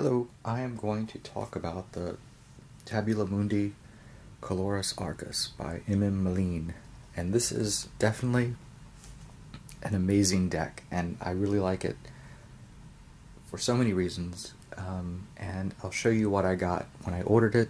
Hello, I am going to talk about the Tabula Mundi Arcus by Meleen, and this is definitely an amazing deck, and I really like it for so many reasons, and I'll show you what I got when I ordered it,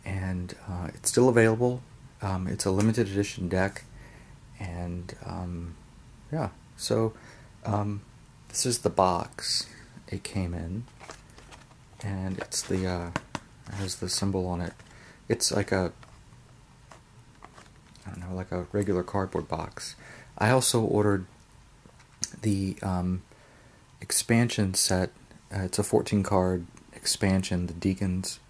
and it's still available. It's a limited edition deck, and yeah, so this is the box it came in. And it's the it has the symbol on it. It's like a, I don't know, like a regular cardboard box. I also ordered the expansion set. It's a 14 card expansion, the Deacons,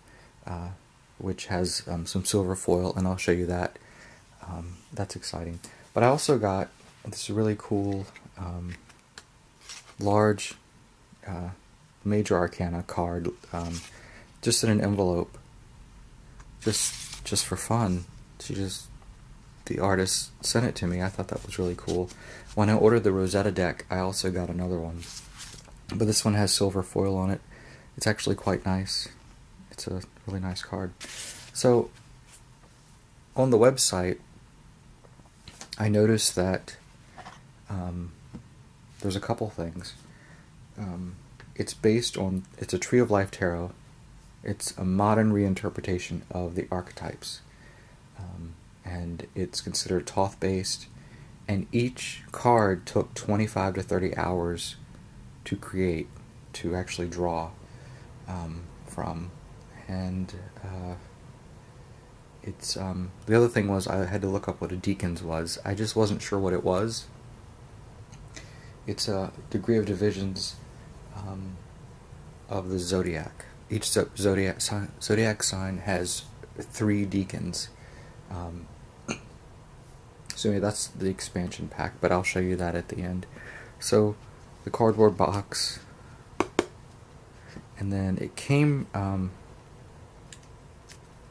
which has some silver foil, and I'll show you that. That's exciting. But I also got this really cool large Major Arcana card, just in an envelope, just for fun. The artist sent it to me. I thought that was really cool. When I ordered the Rosetta deck, I also got another one, but this one has silver foil on it. It's actually quite nice. It's a really nice card. So on the website, I noticed that there's a couple things. It's a Tree of Life tarot. It's a modern reinterpretation of the archetypes. And it's considered Thoth-based. And each card took 25 to 30 hours to create, to actually draw from. And the other thing was I had to look up what a Deacons was. I just wasn't sure what it was. It's a degree of divisions of the zodiac. Each zodiac sign has 3 deacons. So anyway, that's the expansion pack, but I'll show you that at the end. So the cardboard box, and then it came.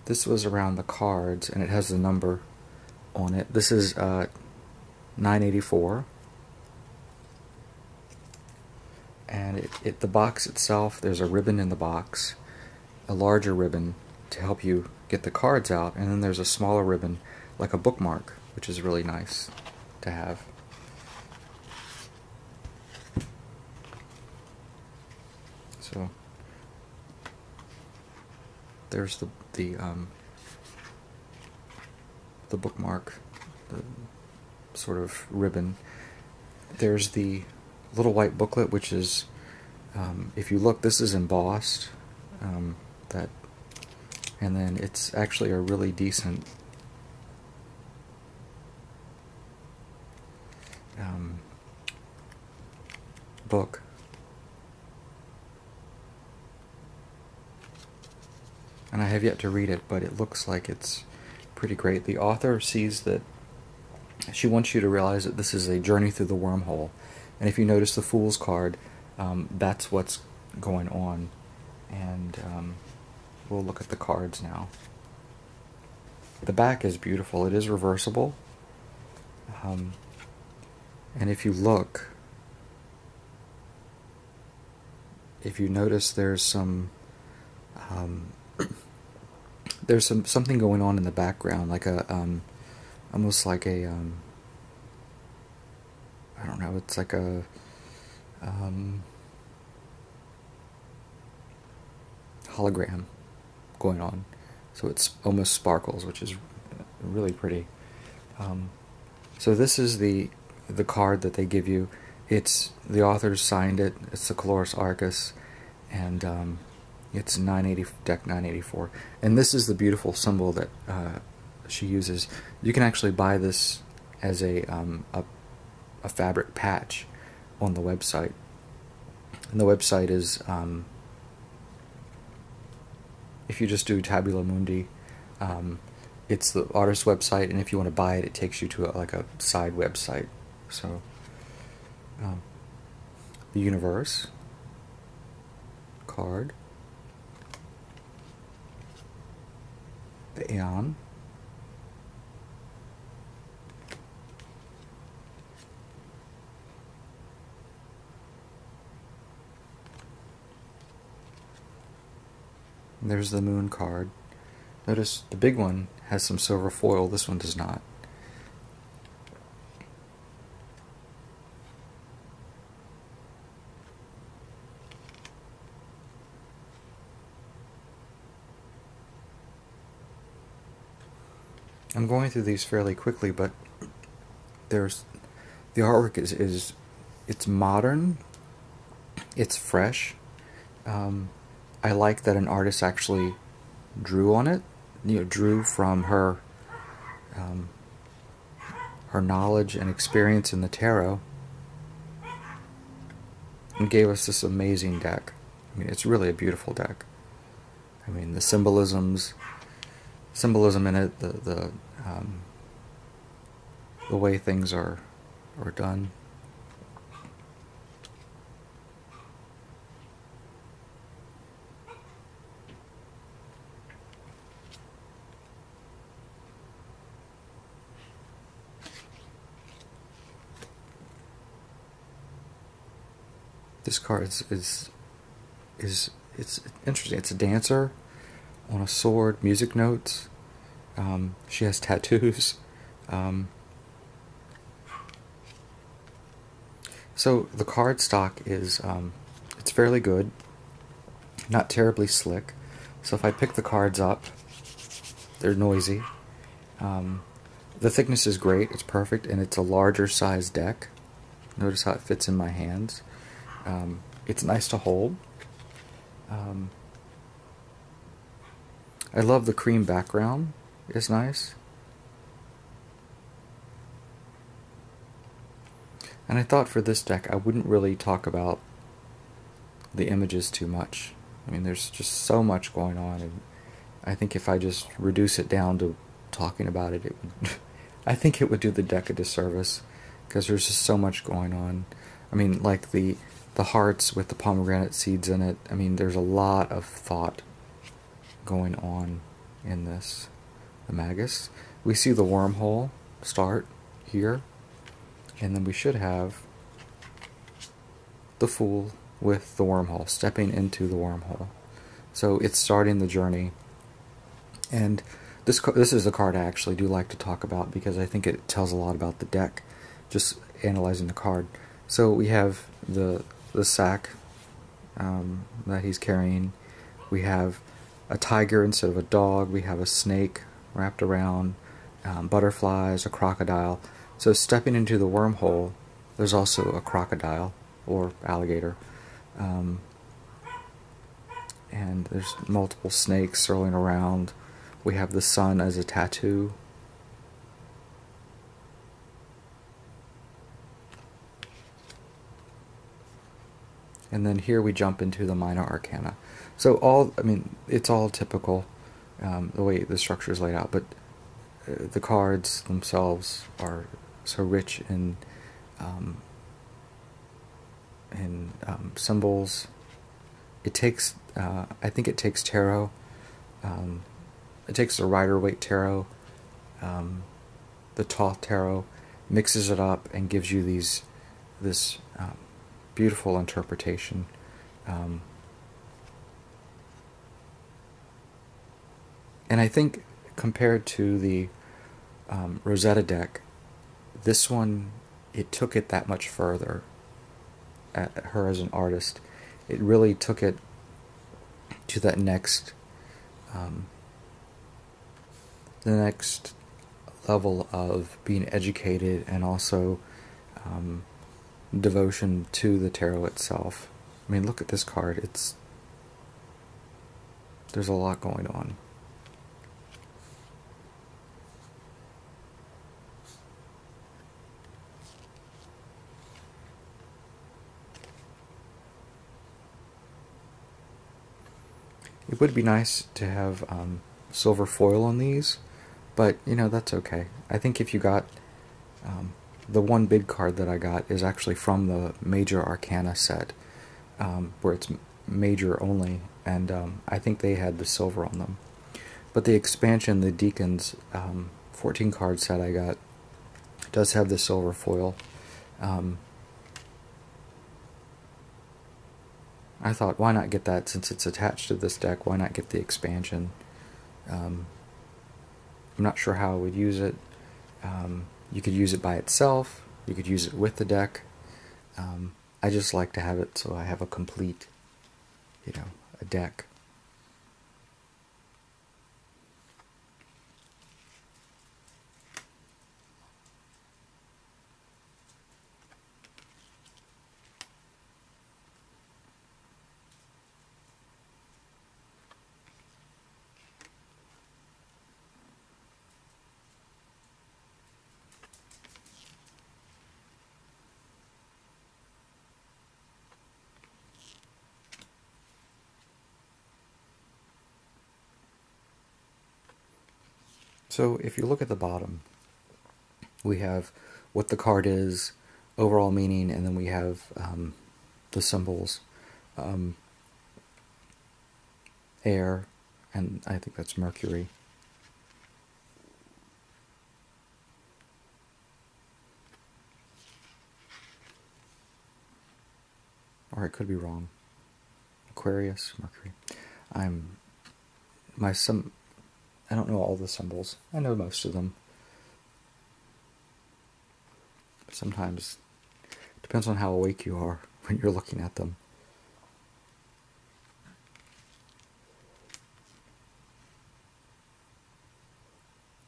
This was around the cards, and it has the number on it. This is 984. And the box itself, there's a ribbon in the box, a larger ribbon to help you get the cards out, and then there's a smaller ribbon like a bookmark, which is really nice to have. So there's the bookmark, the sort of ribbon. There's the little white booklet, which is, if you look, this is embossed, and then it's actually a really decent book. And I have yet to read it, but it looks like it's pretty great. The author sees that she wants you to realize that this is a journey through the wormhole. And if you notice the Fool's card, that's what's going on. And we'll look at the cards now. The back is beautiful. It is reversible. And if you look, if you notice, there's something going on in the background, like almost like a I don't know, it's like a hologram going on. So it's almost sparkles, which is really pretty. So this is the card that they give you. It's the authors signed it. It's the Arcus, and it's deck 984. And this is the beautiful symbol that she uses. You can actually buy this as a fabric patch on the website. And the website is, if you just do Tabula Mundi, it's the artist's website, and if you want to buy it, it takes you to like a side website. So the Universe card, the Aeon, And there's the Moon card. Notice the big one has some silver foil, this one does not. I'm going through these fairly quickly, but there's the artwork is it's modern, it's fresh. I like that an artist actually drew on it, drew from her her knowledge and experience in the tarot, and gave us this amazing deck. I mean, it's really a beautiful deck. I mean, the symbolism in it, the way things are done. This card is it's interesting. It's a dancer on a sword, music notes. She has tattoos. So the card stock is it's fairly good, not terribly slick. So if I pick the cards up, they're noisy. The thickness is great, it's perfect, and it's a larger size deck. Notice how it fits in my hands. It's nice to hold. I love the cream background, it's nice. And I thought for this deck I wouldn't really talk about the images too much. I mean, there's just so much going on, and I think if I just reduce it down to talking about it, I think it would do the deck a disservice, because there's just so much going on. I mean, like the hearts with the pomegranate seeds in it. I mean, there's a lot of thought going on in this. The Magus. We see the wormhole start here, and then we should have the Fool with the wormhole, stepping into the wormhole. So it's starting the journey. And this is a card I actually do like to talk about, because I think it tells a lot about the deck, just analyzing the card. So we have the sack that he's carrying. We have a tiger instead of a dog. We have a snake wrapped around, butterflies, a crocodile. So stepping into the wormhole, there's also a crocodile or alligator. And there's multiple snakes swirling around. We have the sun as a tattoo. And then here we jump into the minor arcana. So it's all typical, the way the structure is laid out, but the cards themselves are so rich in symbols. It takes, I think it takes tarot. It takes the Rider-Waite tarot, the Thoth tarot, mixes it up and gives you this beautiful interpretation. And I think compared to the Rosetta deck, this one, it took it that much further. Her as an artist, it really took it to that next, the next level of being educated, and also devotion to the tarot itself. I mean, look at this card. There's a lot going on. It would be nice to have silver foil on these, but that's okay. I think if you got the one big card that I got is actually from the Major Arcana set, where it's major only, and I think they had the silver on them. But the expansion, the Deacons 14 card set I got, does have the silver foil. I thought, why not get that since it's attached to this deck? Why not get the expansion? I'm not sure how I would use it. You could use it by itself. You could use it with the deck. I just like to have it so I have a complete, a deck. So if you look at the bottom, we have what the card is, overall meaning, and then we have the symbols, air, and I think that's Mercury. Or it could be wrong. Aquarius, Mercury. I don't know all the symbols. I know most of them. But sometimes it depends on how awake you are when you're looking at them.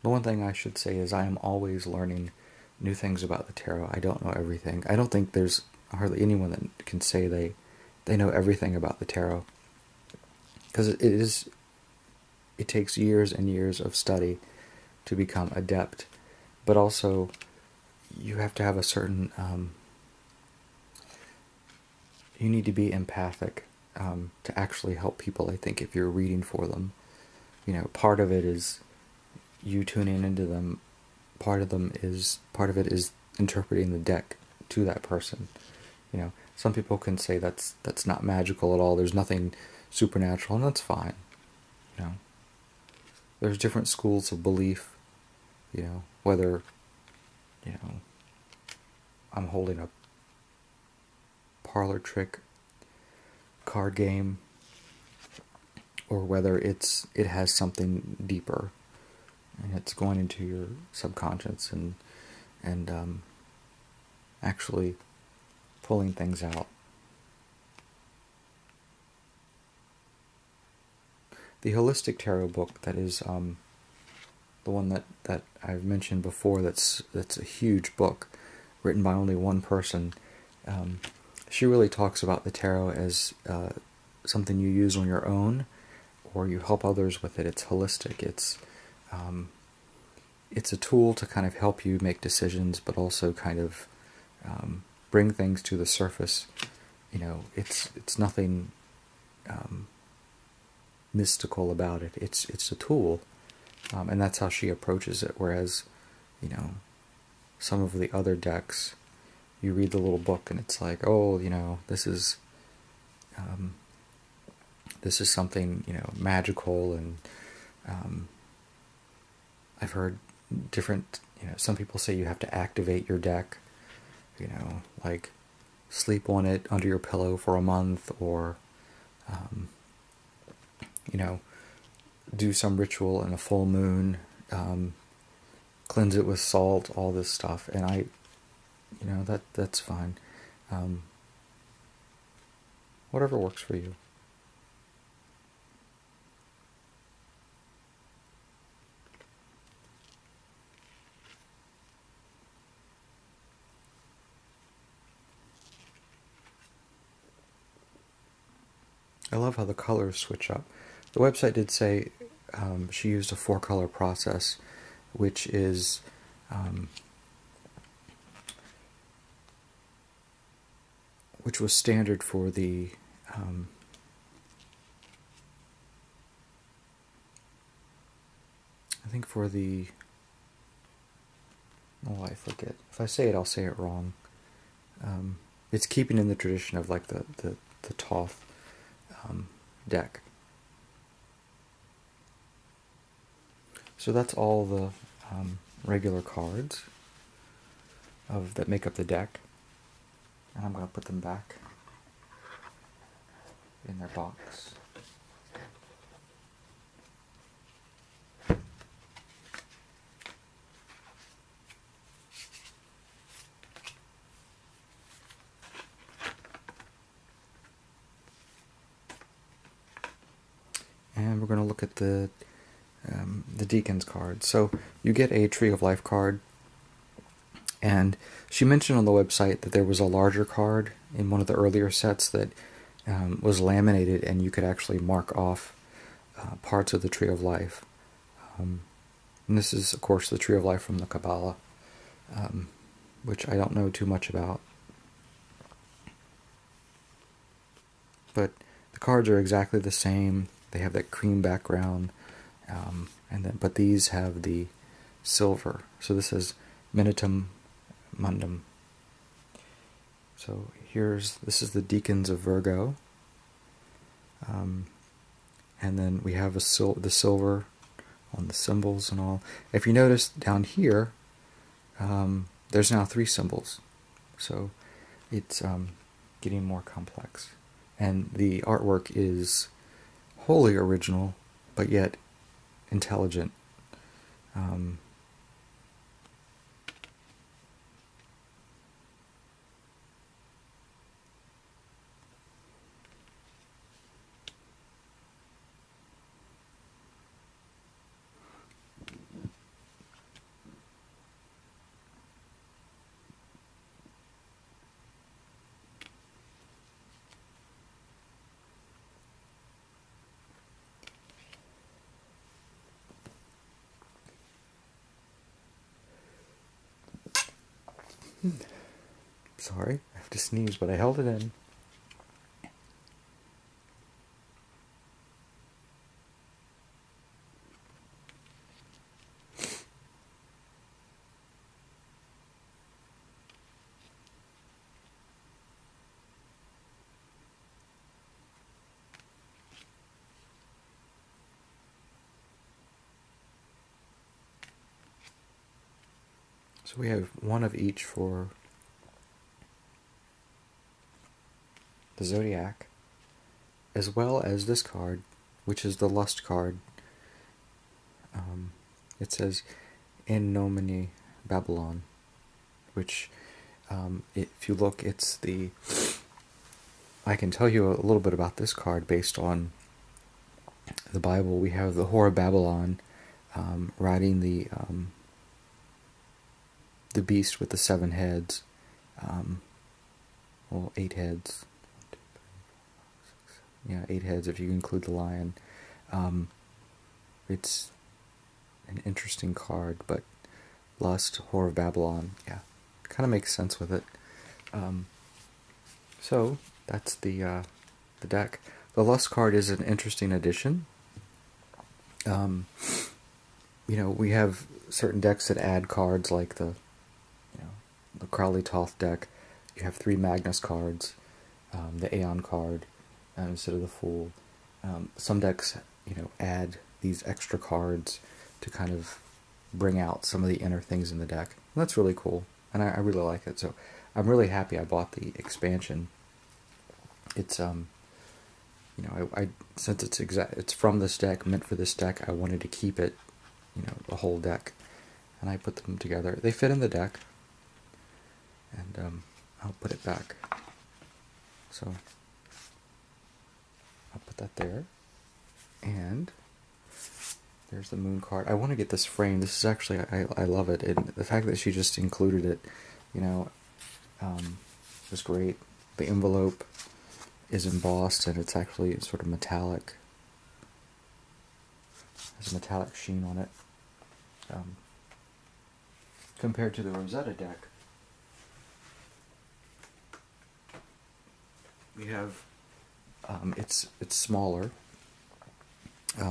The one thing I should say is I am always learning new things about the tarot. I don't know everything. I don't think there's hardly anyone that can say they know everything about the tarot. Because it takes years and years of study to become adept. But also, you have to have a certain... you need to be empathic to actually help people, I think, if you're reading for them. Part of it is you tuning into them. Part of it is interpreting the deck to that person. Some people can say that's not magical at all. There's nothing supernatural, and that's fine. There's different schools of belief. Whether I'm holding a parlor trick card game, or whether it has something deeper, and it's going into your subconscious and actually pulling things out. The Holistic Tarot book, that is the one that I've mentioned before, that's a huge book, written by only one person. She really talks about the tarot as something you use on your own, or you help others with it. It's holistic. It's a tool to kind of help you make decisions, but also kind of bring things to the surface. It's nothing mystical about it. It's a tool, and that's how she approaches it. Whereas, some of the other decks, you read the little book and it's like, oh, this is something magical, and I've heard different. Some people say you have to activate your deck. Like sleep on it under your pillow for a month, or do some ritual in a full moon, cleanse it with salt, all this stuff, and that's fine. Whatever works for you. I love how the colors switch up. The website did say she used a 4-color process, which is which was standard for the I think for the I forget. If I say it, I'll say it wrong. It's keeping in the tradition of like the Thoth deck. So that's all the regular cards that make up the deck, and I'm going to put them back. in their box. And we're going to look at the Deacons card. So you get a Tree of Life card, and she mentioned on the website that there was a larger card in one of the earlier sets that was laminated, and you could actually mark off parts of the Tree of Life. And this is, of course, the Tree of Life from the Kabbalah, which I don't know too much about. But the cards are exactly the same. They have that cream background, but these have the silver. So this is Minutum Mundum. So this is the Deacons of Virgo, and then we have the silver on the symbols and all. If you notice down here, there's now 3 symbols, so it's getting more complex. And the artwork is wholly original, but yet intelligent. Sorry, I have to sneeze, but I held it in. So we have one of each for the Zodiac, as well as this card, which is the Lust card. It says In Nomine Babylon, which, if you look, it's the... I can tell you a little bit about this card based on the Bible. We have the Whore of Babylon riding the beast with the 7 heads, 8 heads. Yeah, 8 heads if you include the lion. It's an interesting card, but Lust, Whore of Babylon, yeah, kind of makes sense with it. So that's the deck. The Lust card is an interesting addition. We have certain decks that add cards, like the Crowley Toth deck. You have 3 Magnus cards, the Aeon card instead of the Fool. Some decks, add these extra cards to kind of bring out some of the inner things in the deck. And that's really cool, and I really like it. So I'm really happy I bought the expansion. It's since it's from this deck, meant for this deck, I wanted to keep it, the whole deck, and I put them together. They fit in the deck, and I'll put it back. So I'll put that there, and there's the Moon card. I want to get this framed. This is actually, I love it, and the fact that she just included it, was great. The envelope is embossed, and it's actually sort of metallic. Has a metallic sheen on it. Compared to the Rosetta deck, we have it's smaller.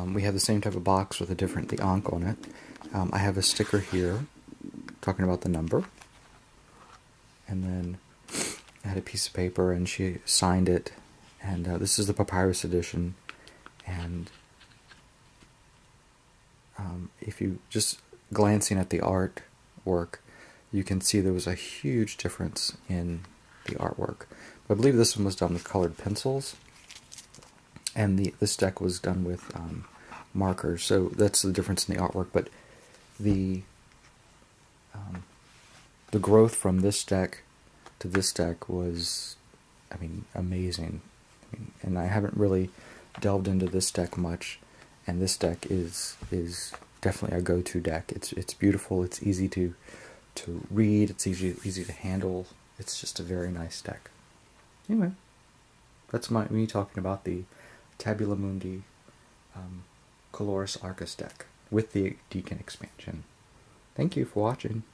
We have the same type of box with the Ankh on it. I have a sticker here talking about the number, and then I had a piece of paper, and she signed it. And this is the Papyrus edition, and if you just glancing at the artwork, you can see there was a huge difference in the artwork. But I believe this one was done with colored pencils. And this deck was done with markers, so that's the difference in the artwork. But the growth from this deck to this deck was, I mean, amazing. And I haven't really delved into this deck much, and this deck is definitely a go-to deck. It's beautiful. It's easy to read. It's easy to handle. It's just a very nice deck. Anyway, that's me talking about the Tabula Mundi Coloris Arcus deck with the Deacon expansion. Thank you for watching.